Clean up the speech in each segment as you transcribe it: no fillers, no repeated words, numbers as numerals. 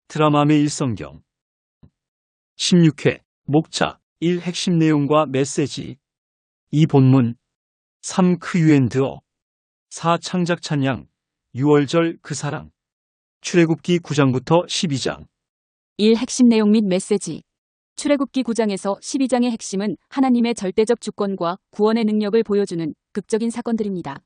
드라마 매일 성경 16회 목차 1 핵심 내용과 메시지 2 본문 3 크유엔드어 4 창작 찬양 6월절 그 사랑 출애굽기 9장부터 12장 1 핵심 내용 및 메시지 출애굽기 9장에서 12장의 핵심은 하나님의 절대적 주권과 구원의 능력을 보여주는 극적인 사건들입니다.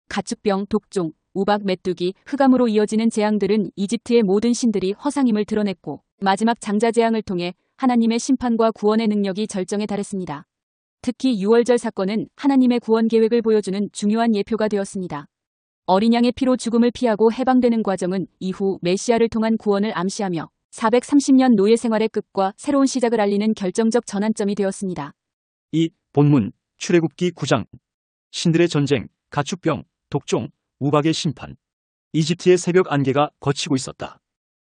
가축병, 독종, 우박, 메뚜기, 흑암으로 이어지는 재앙들은 이집트의 모든 신들이 허상임을 드러냈고 마지막 장자 재앙을 통해 하나님의 심판과 구원의 능력이 절정에 달했습니다. 특히 6월절 사건은 하나님의 구원 계획을 보여주는 중요한 예표가 되었습니다. 어린 양의 피로 죽음을 피하고 해방되는 과정은 이후 메시아를 통한 구원을 암시하며 430년 노예 생활의 끝과 새로운 시작을 알리는 결정적 전환점이 되었습니다. 이 본문 출애굽기 9장 신들의 전쟁, 가축병, 독종, 우박의 심판 이집트의 새벽 안개가 걷히고 있었다.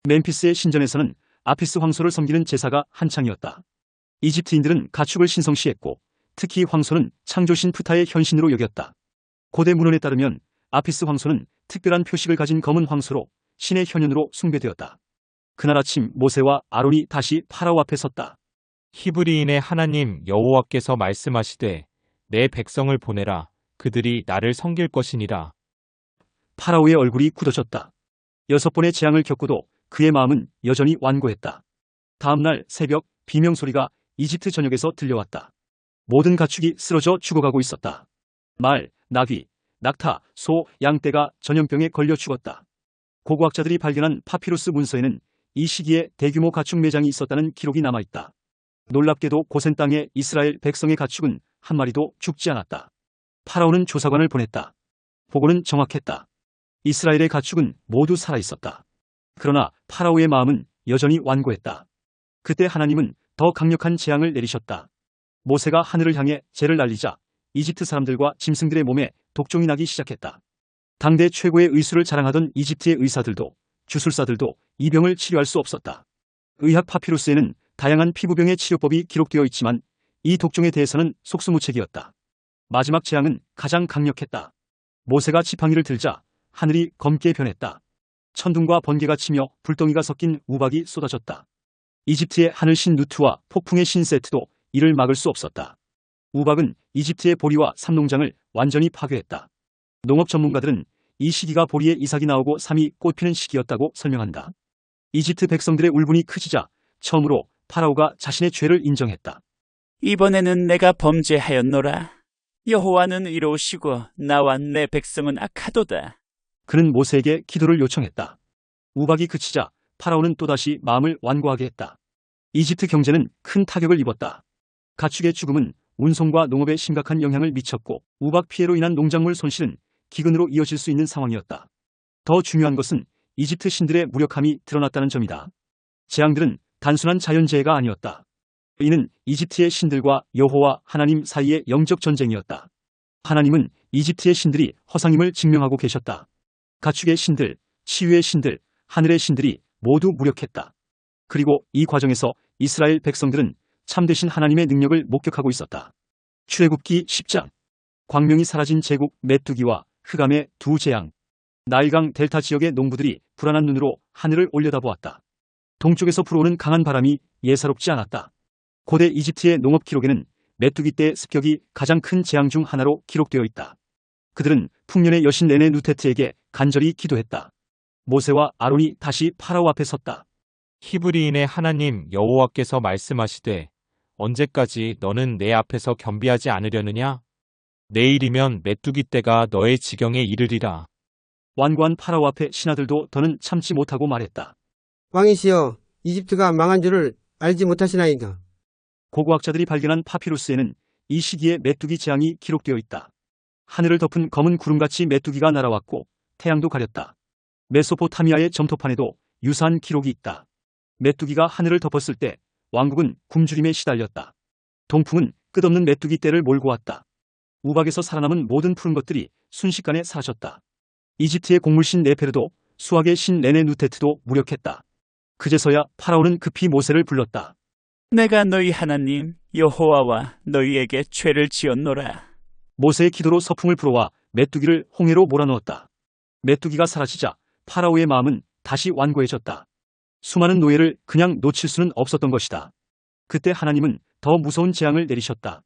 멤피스의 신전에서는 아피스 황소를 섬기는 제사가 한창이었다. 이집트인들은 가축을 신성시했고 특히 황소는 창조신 프타의 현신으로 여겼다. 고대 문헌에 따르면 아피스 황소는 특별한 표식을 가진 검은 황소로 신의 현현으로 숭배되었다. 그날 아침 모세와 아론이 다시 파라오 앞에 섰다. 히브리인의 하나님 여호와께서 말씀하시되 내 백성을 보내라. 그들이 나를 섬길 것이니라. 파라오의 얼굴이 굳어졌다. 6번의 재앙을 겪고도 그의 마음은 여전히 완고했다. 다음날 새벽 비명소리가 이집트 전역에서 들려왔다. 모든 가축이 쓰러져 죽어가고 있었다. 말, 나귀, 낙타, 소, 양떼가 전염병에 걸려 죽었다. 고고학자들이 발견한 파피루스 문서에는 이 시기에 대규모 가축 매장이 있었다는 기록이 남아있다. 놀랍게도 고센 땅의 이스라엘 백성의 가축은 한 마리도 죽지 않았다. 파라오는 조사관을 보냈다. 보고는 정확했다. 이스라엘의 가축은 모두 살아있었다. 그러나 파라오의 마음은 여전히 완고했다. 그때 하나님은 더 강력한 재앙을 내리셨다. 모세가 하늘을 향해 재를 날리자 이집트 사람들과 짐승들의 몸에 독종이 나기 시작했다. 당대 최고의 의술을 자랑하던 이집트의 의사들도 주술사들도 이 병을 치료할 수 없었다. 의학 파피루스에는 다양한 피부병의 치료법이 기록되어 있지만 이 독종에 대해서는 속수무책이었다. 마지막 재앙은 가장 강력했다. 모세가 지팡이를 들자 하늘이 검게 변했다. 천둥과 번개가 치며 불덩이가 섞인 우박이 쏟아졌다. 이집트의 하늘신 누트와 폭풍의 신 세트도 이를 막을 수 없었다. 우박은 이집트의 보리와 삽농장을 완전히 파괴했다. 농업 전문가들은 이 시기가 보리의 이삭이 나오고 삼이 꽃피는 시기였다고 설명한다. 이집트 백성들의 울분이 크지자 처음으로 파라오가 자신의 죄를 인정했다. 이번에는 내가 범죄하였노라. 여호와는 이로우시고 나와 내 백성은 악하도다. 그는 모세에게 기도를 요청했다. 우박이 그치자 파라오는 또다시 마음을 완고하게 했다. 이집트 경제는 큰 타격을 입었다. 가축의 죽음은 운송과 농업에 심각한 영향을 미쳤고 우박 피해로 인한 농작물 손실은 기근으로 이어질 수 있는 상황이었다. 더 중요한 것은 이집트 신들의 무력함이 드러났다는 점이다. 재앙들은 단순한 자연재해가 아니었다. 이는 이집트의 신들과 여호와 하나님 사이의 영적 전쟁이었다. 하나님은 이집트의 신들이 허상임을 증명하고 계셨다. 가축의 신들, 치유의 신들, 하늘의 신들이 모두 무력했다. 그리고 이 과정에서 이스라엘 백성들은 참되신 하나님의 능력을 목격하고 있었다. 출애굽기 10장 광명이 사라진 제국 메뚜기와 흑암의 두 재앙. 나일강 델타 지역의 농부들이 불안한 눈으로 하늘을 올려다보았다. 동쪽에서 불어오는 강한 바람이 예사롭지 않았다. 고대 이집트의 농업 기록에는 메뚜기 때 습격이 가장 큰 재앙 중 하나로 기록되어 있다. 그들은 풍년의 여신 네네 누테트에게 간절히 기도했다. 모세와 아론이 다시 파라오 앞에 섰다. 히브리인의 하나님 여호와께서 말씀하시되 언제까지 너는 내 앞에서 겸비하지 않으려느냐? 내일이면 메뚜기 떼가 너의 지경에 이르리라. 완고한 파라오 앞에 신하들도 더는 참지 못하고 말했다. 왕이시여, 이집트가 망한 줄을 알지 못하시나이까. 고고학자들이 발견한 파피루스에는 이 시기에 메뚜기 재앙이 기록되어 있다. 하늘을 덮은 검은 구름같이 메뚜기가 날아왔고 태양도 가렸다. 메소포타미아의 점토판에도 유사한 기록이 있다. 메뚜기가 하늘을 덮었을 때 왕국은 굶주림에 시달렸다. 동풍은 끝없는 메뚜기 떼를 몰고 왔다. 우박에서 살아남은 모든 푸른 것들이 순식간에 사라졌다. 이집트의 곡물신 네페르도 수학의 신 네네 누테트도 무력했다. 그제서야 파라오는 급히 모세를 불렀다. 내가 너희 하나님 여호와와 너희에게 죄를 지었노라. 모세의 기도로 서풍을 불어와 메뚜기를 홍해로 몰아넣었다. 메뚜기가 사라지자 파라오의 마음은 다시 완고해졌다. 수많은 노예를 그냥 놓칠 수는 없었던 것이다. 그때 하나님은 더 무서운 재앙을 내리셨다.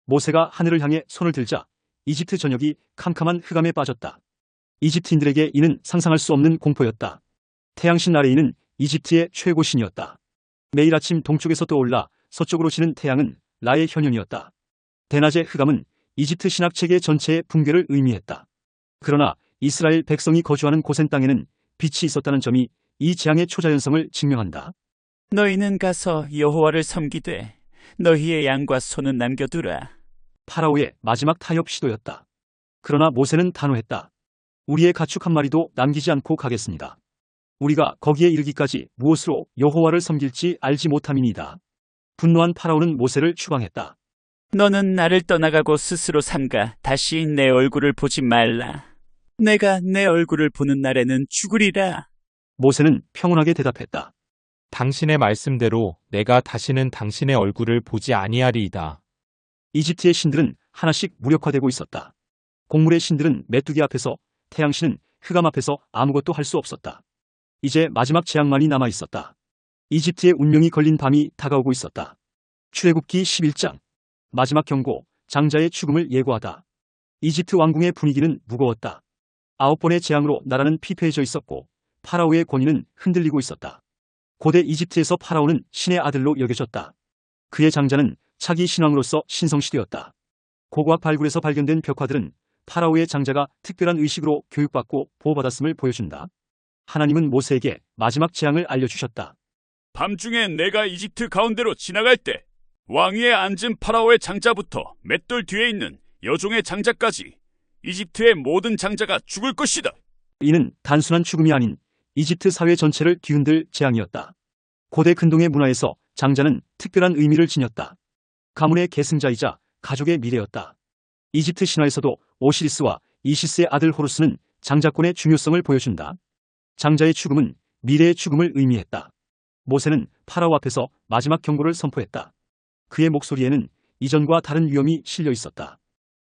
모세가 하늘을 향해 손을 들자 이집트 전역이 캄캄한 흑암에 빠졌다. 이집트인들에게 이는 상상할 수 없는 공포였다. 태양신 아래이는 이집트의 최고 신이었다. 매일 아침 동쪽에서 떠올라 서쪽으로 지는 태양은 라의 현현이었다. 대낮의 흑암은 이집트 신학체계 전체의 붕괴를 의미했다. 그러나 이스라엘 백성이 거주하는 고센 땅에는 빛이 있었다는 점이 이 재앙의 초자연성을 증명한다. 너희는 가서 여호와를 섬기되 너희의 양과 소는 남겨두라. 파라오의 마지막 타협 시도였다. 그러나 모세는 단호했다. 우리의 가축 한 마리도 남기지 않고 가겠습니다. 우리가 거기에 이르기까지 무엇으로 여호와를 섬길지 알지 못함이니이다. 분노한 파라오는 모세를 추방했다. 너는 나를 떠나가고 스스로 삼가 다시 내 얼굴을 보지 말라. 내가 내 얼굴을 보는 날에는 죽으리라. 모세는 평온하게 대답했다. 당신의 말씀대로 내가 다시는 당신의 얼굴을 보지 아니하리이다. 이집트의 신들은 하나씩 무력화되고 있었다. 곡물의 신들은 메뚜기 앞에서, 태양신은 흑암 앞에서 아무것도 할 수 없었다. 이제 마지막 재앙만이 남아 있었다. 이집트의 운명이 걸린 밤이 다가오고 있었다. 출애굽기 11장. 마지막 경고, 장자의 죽음을 예고하다. 이집트 왕궁의 분위기는 무거웠다. 9번의 재앙으로 나라는 피폐해져 있었고 파라오의 권위는 흔들리고 있었다. 고대 이집트에서 파라오는 신의 아들로 여겨졌다. 그의 장자는 차기 신왕으로서 신성시되었다. 고고학 발굴에서 발견된 벽화들은 파라오의 장자가 특별한 의식으로 교육받고 보호받았음을 보여준다. 하나님은 모세에게 마지막 재앙을 알려주셨다. 밤중에 내가 이집트 가운데로 지나갈 때 왕위에 앉은 파라오의 장자부터 맷돌 뒤에 있는 여종의 장자까지 이집트의 모든 장자가 죽을 것이다. 이는 단순한 죽음이 아닌 이집트 사회 전체를 뒤흔들 재앙이었다. 고대 근동의 문화에서 장자는 특별한 의미를 지녔다. 가문의 계승자이자 가족의 미래였다. 이집트 신화에서도 오시리스와 이시스의 아들 호루스는 장자권의 중요성을 보여준다. 장자의 죽음은 미래의 죽음을 의미했다. 모세는 파라오 앞에서 마지막 경고를 선포했다. 그의 목소리에는 이전과 다른 위험이 실려 있었다.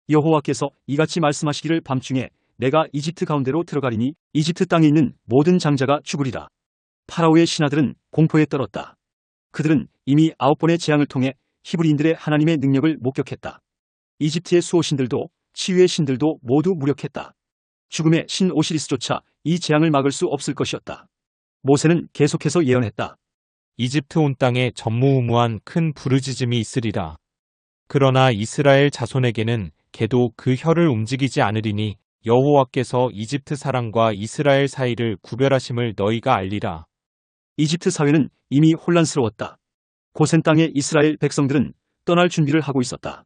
여호와께서 이같이 말씀하시기를 밤중에 내가 이집트 가운데로 들어가리니 이집트 땅에 있는 모든 장자가 죽으리라. 파라오의 신하들은 공포에 떨었다. 그들은 이미 9번의 재앙을 통해 히브리인들의 하나님의 능력을 목격했다. 이집트의 수호신들도 치유의 신들도 모두 무력했다. 죽음의 신 오시리스조차 이 재앙을 막을 수 없을 것이었다. 모세는 계속해서 예언했다. 이집트 온 땅에 전무후무한 큰 부르짖음이 있으리라. 그러나 이스라엘 자손에게는 개도 그 혀를 움직이지 않으리니 여호와께서 이집트 사람과 이스라엘 사이를 구별하심을 너희가 알리라. 이집트 사회는 이미 혼란스러웠다. 고센 땅의 이스라엘 백성들은 떠날 준비를 하고 있었다.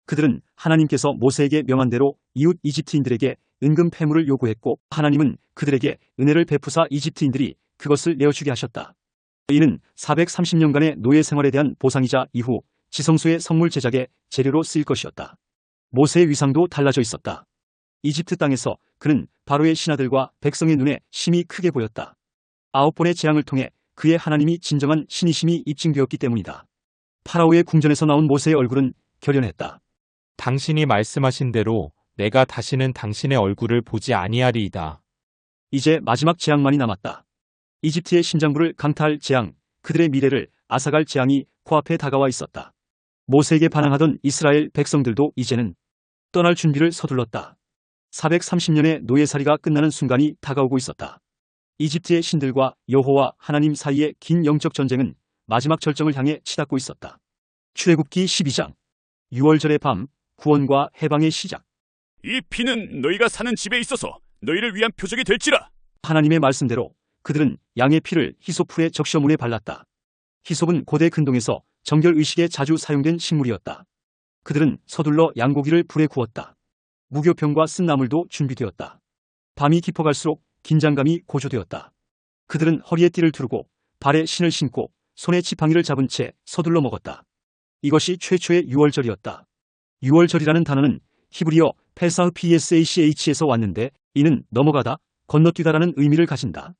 그들은 하나님께서 모세에게 명한 대로 이웃 이집트인들에게 은금 패물을 요구했고 하나님은 그들에게 은혜를 베푸사 이집트인들이 그것을 내어주게 하셨다. 이는 430년간의 노예 생활에 대한 보상이자 이후 지성소의 성물 제작의 재료로 쓰일 것이었다. 모세의 위상도 달라져 있었다. 이집트 땅에서 그는 바로의 신하들과 백성의 눈에 심히 크게 보였다. 9번의 재앙을 통해 그의 하나님이 진정한 신이심이 입증되었기 때문이다. 파라오의 궁전에서 나온 모세의 얼굴은 결연했다. 당신이 말씀하신 대로 내가 다시는 당신의 얼굴을 보지 아니하리이다. 이제 마지막 재앙만이 남았다. 이집트의 심장부를 강타할 재앙, 그들의 미래를 앗아갈 재앙이 코앞에 다가와 있었다. 모세에게 반항하던 이스라엘 백성들도 이제는 떠날 준비를 서둘렀다. 430년의 노예살이가 끝나는 순간이 다가오고 있었다. 이집트의 신들과 여호와 하나님 사이의 긴 영적 전쟁은 마지막 절정을 향해 치닫고 있었다. 출애굽기 12장. 6월절의 밤, 구원과 해방의 시작. 이 피는 너희가 사는 집에 있어서 너희를 위한 표적이 될지라. 하나님의 말씀대로 그들은 양의 피를 히소풀의 적셔문에 발랐다. 히솝은 고대 근동에서 정결의식에 자주 사용된 식물이었다. 그들은 서둘러 양고기를 불에 구웠다. 무교병과 쓴 나물도 준비되었다. 밤이 깊어갈수록 긴장감이 고조되었다. 그들은 허리에 띠를 두르고 발에 신을 신고 손에 지팡이를 잡은 채 서둘러 먹었다. 이것이 최초의 6월절이었다. 6월절이라는 단어는 히브리어 페사흐 PSACH에서 왔는데 이는 넘어가다, 건너뛰다라는 의미를 가진다.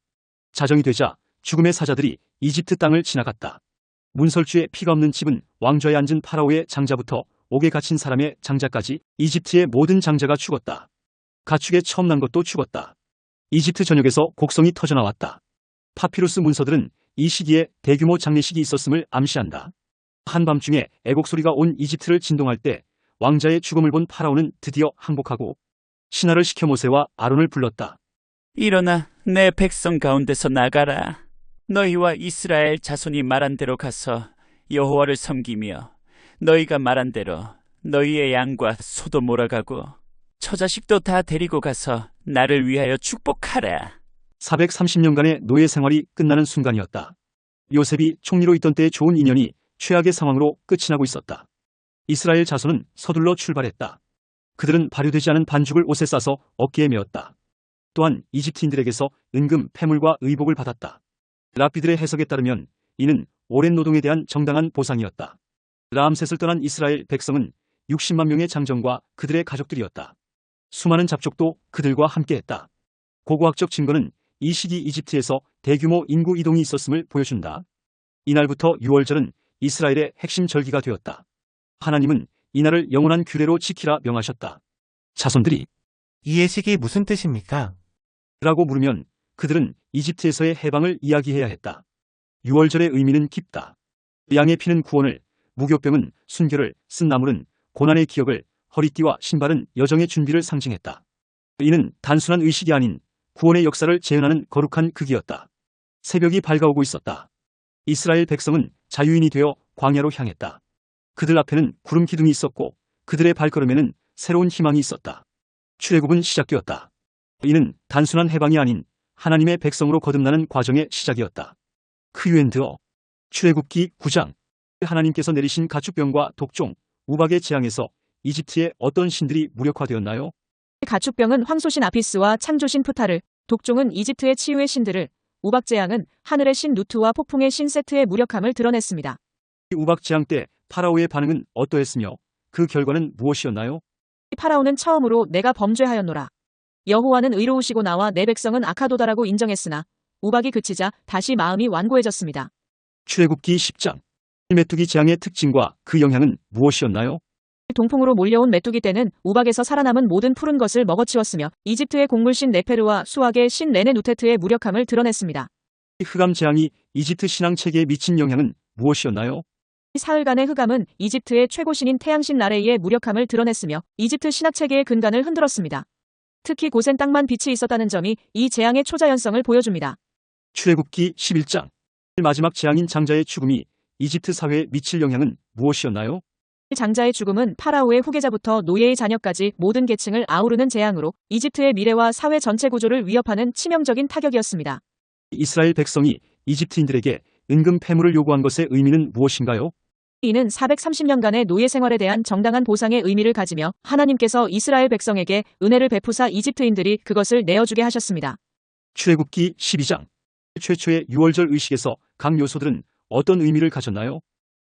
자정이 되자 죽음의 사자들이 이집트 땅을 지나갔다. 문설주에 피가 없는 집은 왕좌에 앉은 파라오의 장자부터 옥에 갇힌 사람의 장자까지 이집트의 모든 장자가 죽었다. 가축에 처음 난 것도 죽었다. 이집트 전역에서 곡성이 터져나왔다. 파피루스 문서들은 이 시기에 대규모 장례식이 있었음을 암시한다. 한밤중에 애곡 소리가 온 이집트를 진동할 때 왕자의 죽음을 본 파라오는 드디어 항복하고 신하를 시켜 모세와 아론을 불렀다. 일어나 내 백성 가운데서 나가라. 너희와 이스라엘 자손이 말한 대로 가서 여호와를 섬기며 너희가 말한 대로 너희의 양과 소도 몰아가고 처자식도 다 데리고 가서 나를 위하여 축복하라. 430년간의 노예 생활이 끝나는 순간이었다. 요셉이 총리로 있던 때의 좋은 인연이 최악의 상황으로 끝이 나고 있었다. 이스라엘 자손은 서둘러 출발했다. 그들은 발효되지 않은 반죽을 옷에 싸서 어깨에 메었다. 또한 이집트인들에게서 은금, 패물과 의복을 받았다. 랍비들의 해석에 따르면 이는 오랜 노동에 대한 정당한 보상이었다. 라암셋을 떠난 이스라엘 백성은 60만 명의 장정과 그들의 가족들이었다. 수많은 잡족도 그들과 함께했다. 고고학적 증거는 이 시기 이집트에서 대규모 인구 이동이 있었음을 보여준다. 이날부터 유월절은 이스라엘의 핵심 절기가 되었다. 하나님은 이날을 영원한 규례로 지키라 명하셨다. 자손들이 이 예식이 무슨 뜻입니까? 라고 물으면 그들은 이집트에서의 해방을 이야기해야 했다. 유월절의 의미는 깊다. 양의 피는 구원을, 무교병은 순결을, 쓴 나물은 고난의 기억을, 허리띠와 신발은 여정의 준비를 상징했다. 이는 단순한 의식이 아닌 구원의 역사를 재현하는 거룩한 극이었다. 새벽이 밝아오고 있었다. 이스라엘 백성은 자유인이 되어 광야로 향했다. 그들 앞에는 구름 기둥이 있었고 그들의 발걸음에는 새로운 희망이 있었다. 출애굽은 시작되었다. 이는 단순한 해방이 아닌 하나님의 백성으로 거듭나는 과정의 시작이었다. 크유엔드어 출애굽기 9장. 하나님께서 내리신 가축병과 독종, 우박의 재앙에서 이집트의 어떤 신들이 무력화되었나요? 가축병은 황소신 아피스와 창조신 푸타르, 독종은 이집트의 치유의 신들을, 우박재앙은 하늘의 신 누트와 폭풍의 신 세트의 무력함을 드러냈습니다. 우박 재앙 때 파라오의 반응은 어떠했으며 그 결과는 무엇이었나요? 파라오는 처음으로 내가 범죄하였노라. 여호와는 의로우시고 나와 내 백성은 악하도다라고 인정했으나 우박이 그치자 다시 마음이 완고해졌습니다. 출애굽기 10장. 메뚜기 재앙의 특징과 그 영향은 무엇이었나요? 동풍으로 몰려온 메뚜기 떼는 우박에서 살아남은 모든 푸른 것을 먹어치웠으며 이집트의 곡물신 네페르와 수학의 신 레네누테트의 무력함을 드러냈습니다. 흑암 재앙이 이집트 신앙 체계에 미친 영향은 무엇이었나요? 사흘간의 흑암은 이집트의 최고신인 태양신 나레이의 무력함을 드러냈으며 이집트 신학 체계의 근간을 흔들었습니다. 특히 고센 땅만 빛이 있었다는 점이 이 재앙의 초자연성을 보여줍니다. 출애굽기 11장. 마지막 재앙인 장자의 죽음이 이집트 사회에 미칠 영향은 무엇이었나요? 장자의 죽음은 파라오의 후계자부터 노예의 자녀까지 모든 계층을 아우르는 재앙으로 이집트의 미래와 사회 전체 구조를 위협하는 치명적인 타격이었습니다. 이스라엘 백성이 이집트인들에게 은금 패물을 요구한 것의 의미는 무엇인가요? 이는 430년간의 노예 생활에 대한 정당한 보상의 의미를 가지며 하나님께서 이스라엘 백성에게 은혜를 베푸사 이집트인들이 그것을 내어주게 하셨습니다. 출애굽기 12장. 최초의 유월절 의식에서 각 요소들은 어떤 의미를 가졌나요?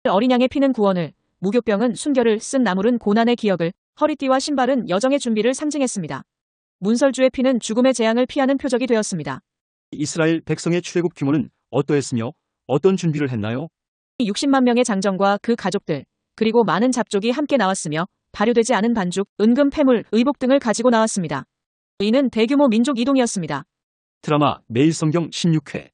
어린 양의 피는 구원을, 무교병은 순결을, 쓴 나물은 고난의 기억을, 허리띠와 신발은 여정의 준비를 상징했습니다. 문설주의 피는 죽음의 재앙을 피하는 표적이 되었습니다. 이스라엘 백성의 출애굽 규모는 어떠했으며 어떤 준비를 했나요? 60만 명의 장정과 그 가족들, 그리고 많은 잡족이 함께 나왔으며 발효되지 않은 반죽, 은금, 패물, 의복 등을 가지고 나왔습니다. 이는 대규모 민족 이동이었습니다. 드라마 매일 성경 16회.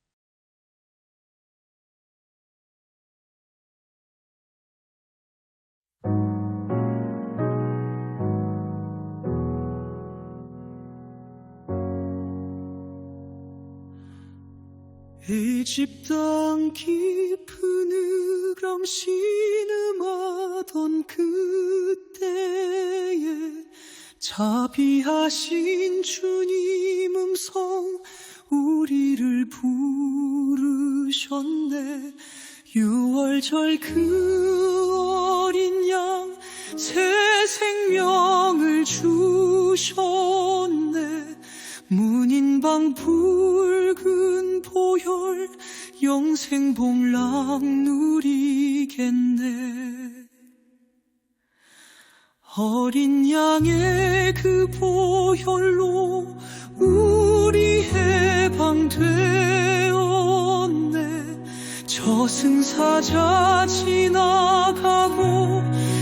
이집 땅 깊은 흑암 신음하던 그때에 자비하신 주님 음성 우리를 부르셨네. 유월절 그 어린 양 새 생명을 주셨네. 문인방 붉은 보혈 영생복락 누리겠네. 어린 양의 그 보혈로 우리 해방되었네. 저승사자 지나가고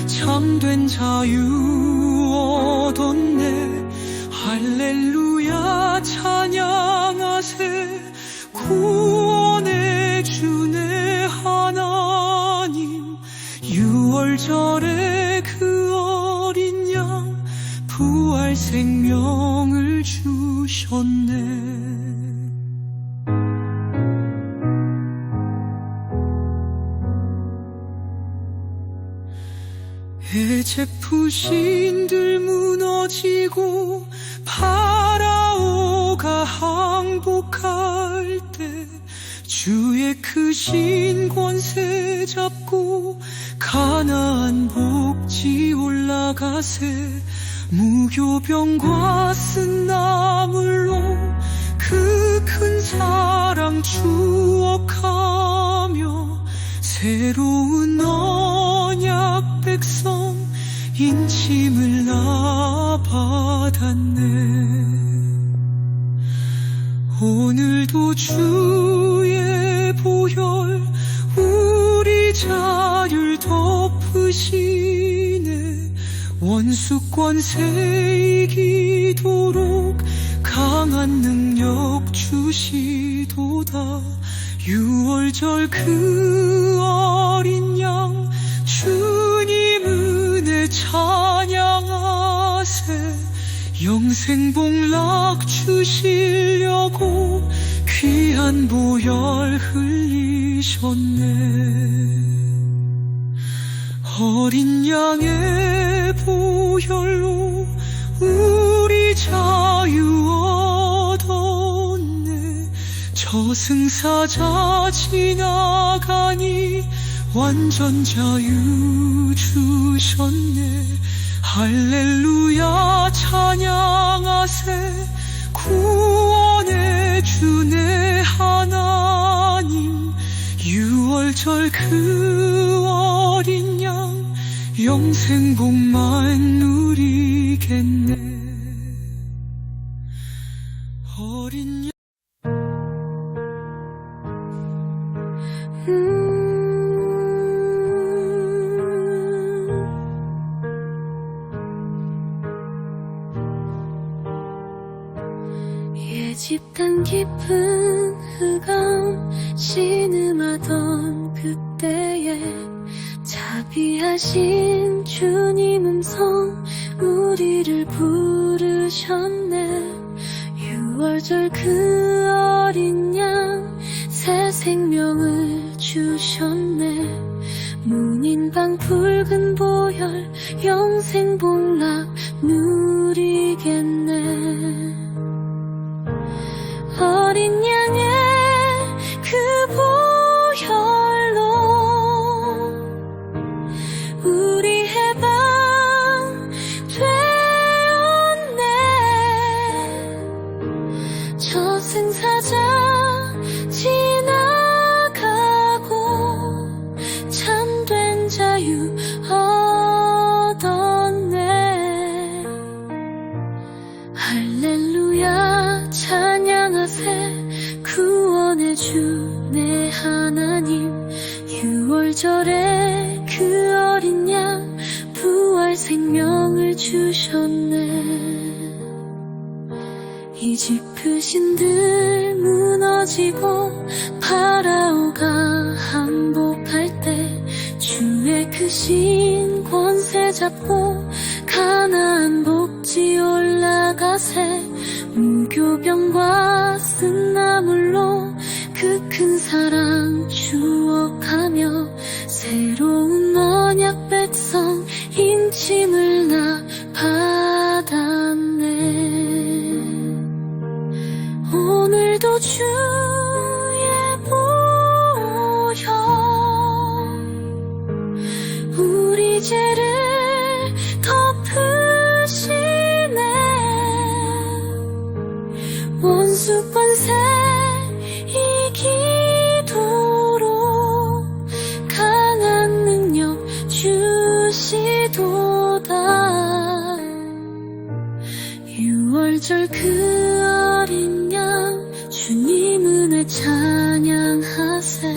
참된 자유 얻었네. 할렐루야 찬양하세 구원의 주 6월절에 그 어린 양 부활 생명을 주셨네. 에제푸신들 무너지고 파라오가 항복할 때 주의 크신 권세 잡고 가나안 복지 올라가세. 무교병과 쓴 나물로 그 큰 사랑 추억하며 새로운 언약 백성 인침을 나 받았네. 오늘도 주의 보혈 우리 자를 덮으시네. 원수 권세 이기도록 강한 능력 주시도다. 6월절 그 어린 양 주님 은혜 찬양하세. 영생복락 주시려고 귀한 보혈 흘리셨네. 어린 양의 보혈로 우리 자유 얻었네. 저승사자 지나가니 완전 자유 주셨네. 할렐루야 찬양하세. 구원의 주내 하나님. 6월절 그 어린 양 영생복만 누리겠네. 어린 양 예집단 깊은 흑암 신음하던 그때에 자비하신 주님 음성 우리를 부르셨네. 6월절 그 어린 양 새 생명을 주셨네. 문인방 붉은 보혈 영생복락 누리겠네. 어린 양의 그 보혈로 우리 해방 되었네. 저승사자 지나가고 참된 자유 얻었네. 할렐루야 찬양하세. 구원의 주 내 하나님. 6월절에 그 어린 양 부활 생명을 주셨네. 이집트 신들 무너지고 파라오가 항복할 때 주의 크신 권세 잡고 가나안 복지 올라가세. 무교병과 쓴 나물로 그 큰 사랑 추억하며 새로운 언약 백성 인침을 나 받았네. 오늘도 주의 보혈 우리 죄를 덮으시네. 원수 권세 이기도록 강한 능력 주시도다. 6월절 그 어린 양 주님 은혜 찬양하세.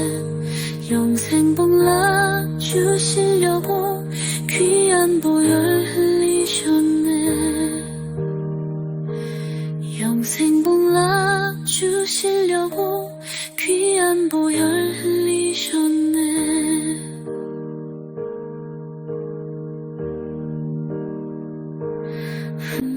영생복락 주시려고 귀한 보혈 흘리셨네. 영생복락 주시려고 귀한 보혈 흘리셨네. 흠.